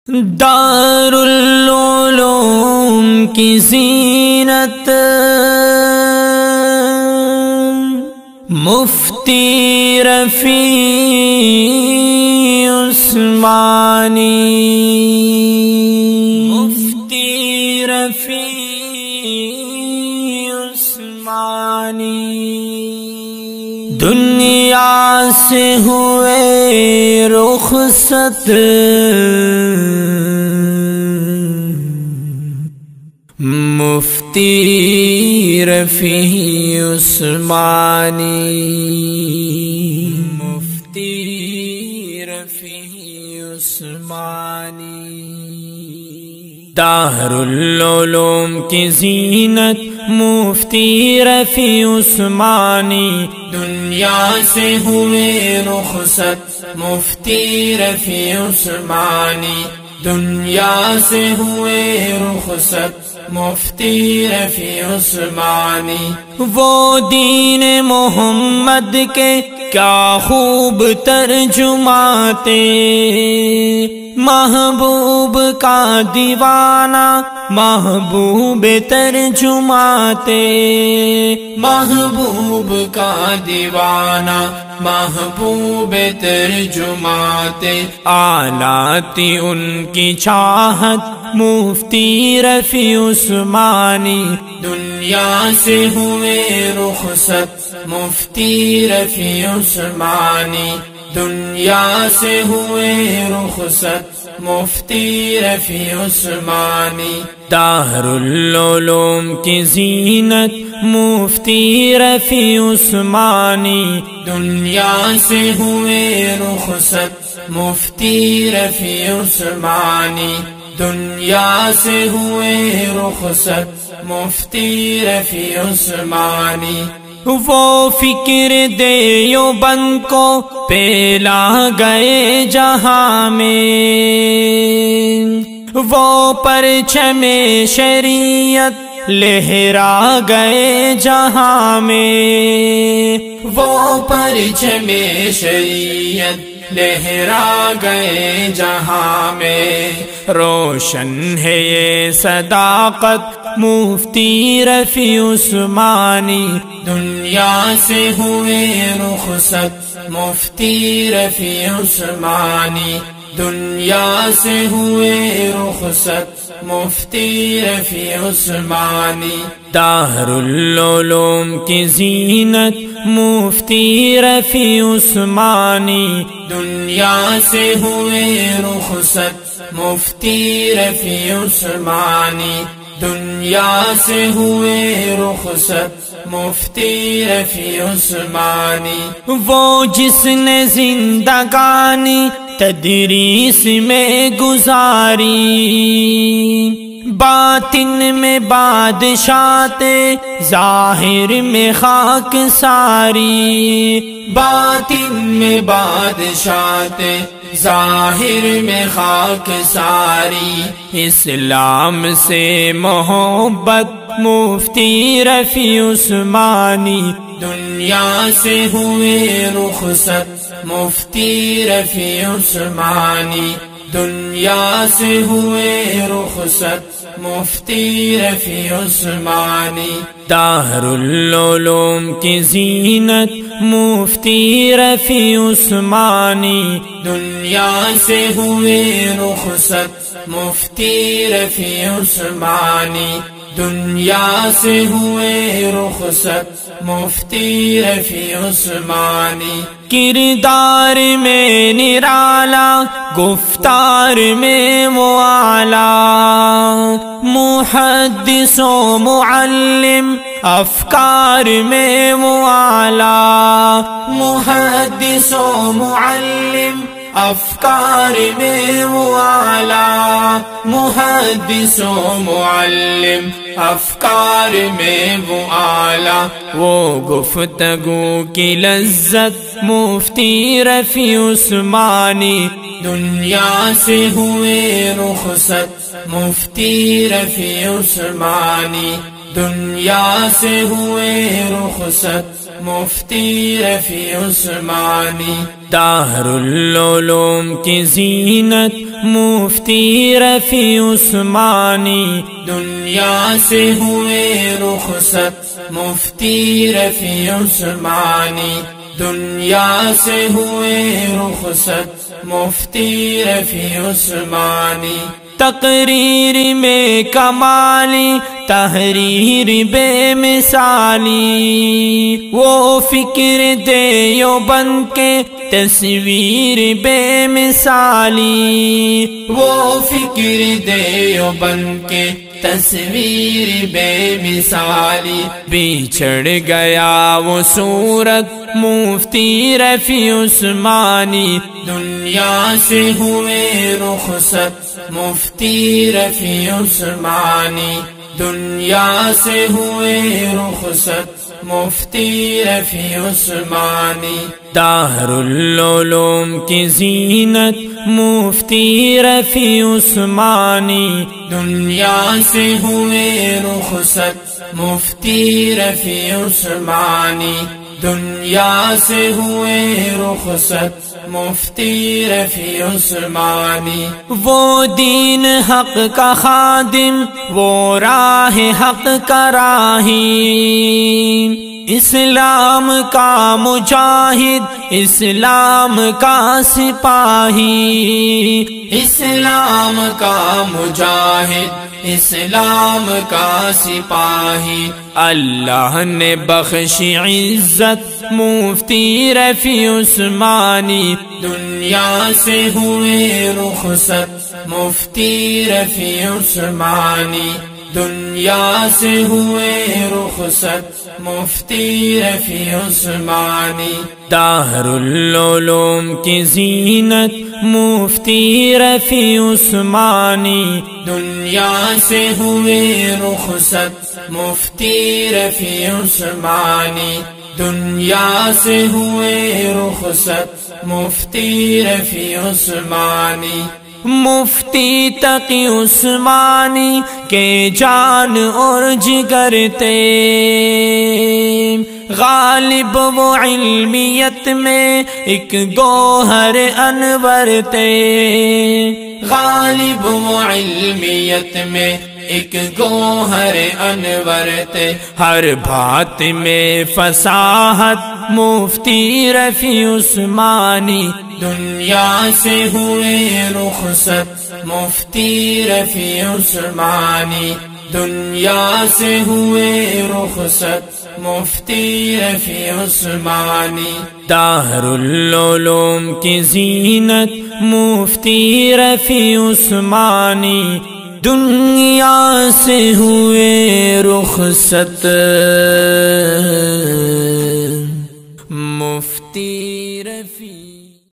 دارالعلوم کی زینت مفتی رفیع عثمانی، مفتی رفیع عثمانی دنیا سے ہوئے رخصت، مفتی رفیع عثمانی، مفتی رفیع عثمانی دارالعلوم کی زینت مفتی رفیع عثمانی، دنیا سے ہوئے رخصت مفتی رفیع عثمانی، دنیا سے ہوئے رخصت مفتی رفیع عثمانی، وہ دین محمد کے کیا خوب ترجماتے، محبوب کا دیوانہ محبوب ترجماتے، محبوب کا دیوانہ محبوب ترجماتے، آلاتی ان کی چاہت مفتی رفیع عثمانی، دنیا سے ہوئے رخصت مفتی رفیع عثمانی، دنیا سے ہوئے رخصت مفتی رفیع عثمانی، دارالعلوم کی زینت مفتی رفیع عثمانی، دنیا سے ہوئے رخصت مفتی رفیع عثمانی، دنیا سے ہوئے رخصت مفتی رفیع عثمانی، وہ فکر دیوبند کو پھیلا گئے جہاں میں، وہ پرچم شریعت لہرا گئے جہاں میں، وہ پرچم شریعت لہرا گئے جہاں میں، روشن ہے یہ صداقت مفتی رفیع عثمانی، دنیا سے ہوئے رخصت مفتی رفیع عثمانی، دنیا سے ہوئے رخصت مفتی رفیع عثمانی، دارالعلوم کی زینت مفتی رفیع عثمانی، دنیا سے ہوئے رخصت مفتی رفیع عثمانی، دنیا سے ہوئے رخصت مفتی رفیع عثمانی، وہ جس نے زندگانی تدریس میں گزاری، باطن میں بادشاہت ظاہر میں خاک ساری، باطن میں بادشاہت ظاہر میں خاک ساری، اسلام سے محبت مفتی رفیع عثمانی، دنیا سے ہوئے رخصت مفتی رفیع عثمانی، دنیا سے ہوئے رخصت مفتی رفیع عثمانی، دارالعلوم کی زینت مفتی رفیع عثمانی، دنیا سے ہوئے رخصت مفتی رفیع عثمانی، دنیا سے ہوئے رخصت مفتی رفیع عثمانی، کردار میں نرالا گفتار میں معالی، محدث و معلم افکار میں معالی، محدث و معلم افکار میں معالی، محدث و معلم افکار میں معالی، وہ گفتگو کی لذت مفتی رفیع عثمانی، دنیا سے ہوئے رخصت مفتی رفیع عثمانی، دنیا سے ہوئے رخصت مفتی رفیع عثمانی، دارالعلوم کی زینت مفتی رفیع عثمانی، دنیا سے ہوئے رخصت مفتی رفیع عثمانی، دنیا سے ہوئے رخصت مفتی رفیع عثمانی، تقریر میں کمالی تحریر بے مثالی، وہ فکر دیوبند کے تصویر بے مثالی، وہ فکر دیوبند کے تصویر بے مثالی، بچھڑ گیا وہ صورت مفتی رفیع عثمانی، دنیا سے ہوئے رخصت مفتی رفیع عثمانی، دنیا سے ہوئے رخصت مفتی رفیع عثمانی، دارالعلوم کی زینت مفتی رفیع عثمانی، دنیا سے ہوئے رخصت مفتی رفیع عثمانی، دنیا سے ہوئے رخصت مفتی رفیع عثمانی، وہ دین حق کا خادم، وہ راہ حق کا راہی، اسلام کا مجاہد، اسلام کا سپاہی، اسلام کا مجاہد، اسلام کا سپاہی، اللہ نے بخشی عزت مفتی رفیع عثمانی، دنیا سے ہوئے رخصت مفتی رفیع عثمانی، دنیا سے ہوئے رخصت مفتی رفیع عثمانی، دارالعلوم کی زینت مفتی رفیع عثمانی، دنیا سے ہوئے رخصت مفتی رفیع عثمانی، دنیا سے ہوئے رخصت مفتی رفیع عثمانی، مفتی تقی عثمانی کے جان اور جگر تھے، غالب و علمیت میں ایک گوہر انور تھے، غالب و علمیت میں ایک گوہر انور تھے، ہر بات میں فصاحت مفتی رفیع عثمانی، دنیا سے ہوئے رخصت مفتی رفیع عثمانی، دنیا سے ہوئے رخصت مفتی رفیع عثمانی، دارالعلوم کی زینت مفتی رفیع عثمانی، دنیا سے ہوئے رخصت مفتی رفیع